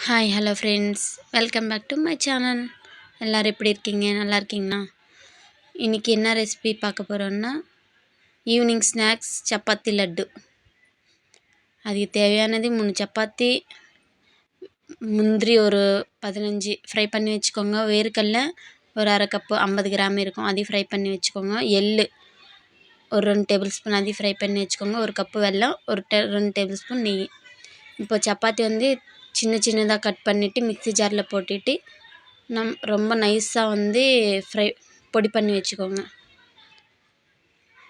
Hi hello friends, welcome back to my channel. எல்லோரும் எப்படி இருக்கீங்க? நல்லா இருக்கீங்களா? இன்றைக்கி என்ன ரெசிபி பார்க்க போகிறோன்னா, ஈவினிங் ஸ்நாக்ஸ் சப்பாத்தி லட்டு. அதுக்கு தேவையானது 3 சப்பாத்தி, முந்திரி ஒரு 15 ஃப்ரை பண்ணி வச்சுக்கோங்க. வேர்க்கடலை ஒரு அரை கப்பு 50 கிராம் இருக்கும், அதையும் ஃப்ரை பண்ணி வச்சுக்கோங்க. எள் ஒரு 2 டேபிள் ஸ்பூன், அதையும் ஃப்ரை பண்ணி வச்சுக்கோங்க. ஒரு கப்பு வெல்லம், 2 டேபிள் ஸ்பூன் நெய். இப்போ சப்பாத்தி சின்ன சின்னதாக கட் பண்ணிவிட்டு மிக்ஸி ஜாரில் போட்டுட்டு ரொம்ப நைஸாக பொடி பண்ணி வச்சுக்கோங்க.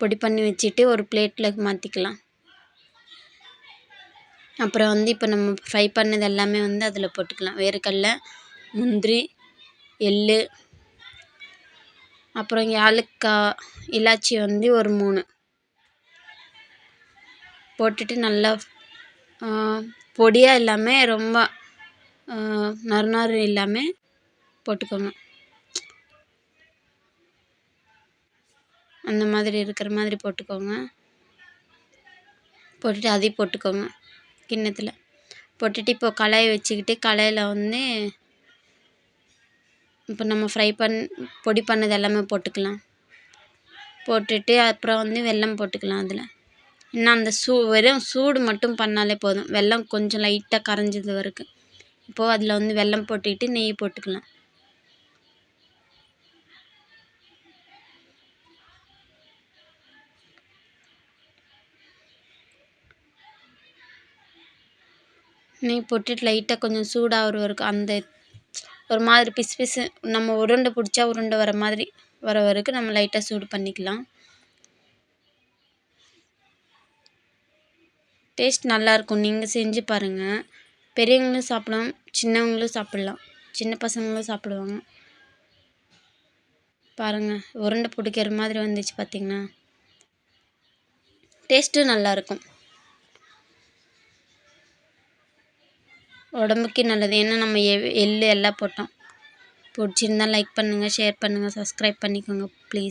பொடி பண்ணி வச்சுட்டு ஒரு பிளேட்டில் மாற்றிக்கலாம். அப்புறம் இப்போ நம்ம ஃப்ரை பண்ணது எல்லாமே அதில் போட்டுக்கலாம். வேர்க்கடலை, முந்திரி, எள், அப்புறம் ஏலக்காய், இலாச்சி ஒரு 3 போட்டுட்டு நல்லா பொடியாக இல்லாமல் ரொம்ப நறு இல்லாமல் போட்டுக்கோங்க. அந்த மாதிரி இருக்கிற மாதிரி போட்டுக்கோங்க. போட்டுட்டு அதையும் போட்டுக்கோங்க கிண்ணத்தில் போட்டுட்டு இப்போ கடாயை வச்சுக்கிட்டு கடாயில் இப்போ நம்ம பொடி பண்ணது எல்லாமே போட்டுக்கலாம். போட்டுட்டு அப்புறம் வெல்லம் போட்டுக்கலாம். அதில் இன்னும் அந்த வெறும் சூடு மட்டும் பண்ணாலே போதும். வெல்லம் கொஞ்சம் லைட்டாக கரைஞ்சது வரைக்கும். இப்போது அதில் வெல்லம் போட்டுக்கிட்டு நெய் போட்டுக்கலாம். நெய் போட்டுட்டு லைட்டாக கொஞ்சம் சூடாகிற வரைக்கும் அந்த ஒரு மாதிரி பிசு நம்ம உருண்டை பிடிச்சா உருண்டை வர வரைக்கும் நம்ம லைட்டாக சூடு பண்ணிக்கலாம். டேஸ்ட் நல்லாயிருக்கும். நீங்கள் செஞ்சு பாருங்கள். பெரியவங்களும் சாப்பிடலாம், சின்னவங்களும் சாப்பிட்லாம். சின்ன பசங்களும் சாப்பிடுவாங்க. பாருங்கள், உருண்டை பிடிக்கிற மாதிரி வந்துச்சு பார்த்திங்கன்னா. டேஸ்ட்டும் நல்லாயிருக்கும், உடம்புக்கு நல்லது. ஏன்னா நம்ம எள் எல்லாம் போட்டோம். பிடிச்சிருந்தால் லைக் பண்ணுங்கள், ஷேர் பண்ணுங்கள், சப்ஸ்கிரைப் பண்ணிக்கோங்க ப்ளீஸ்.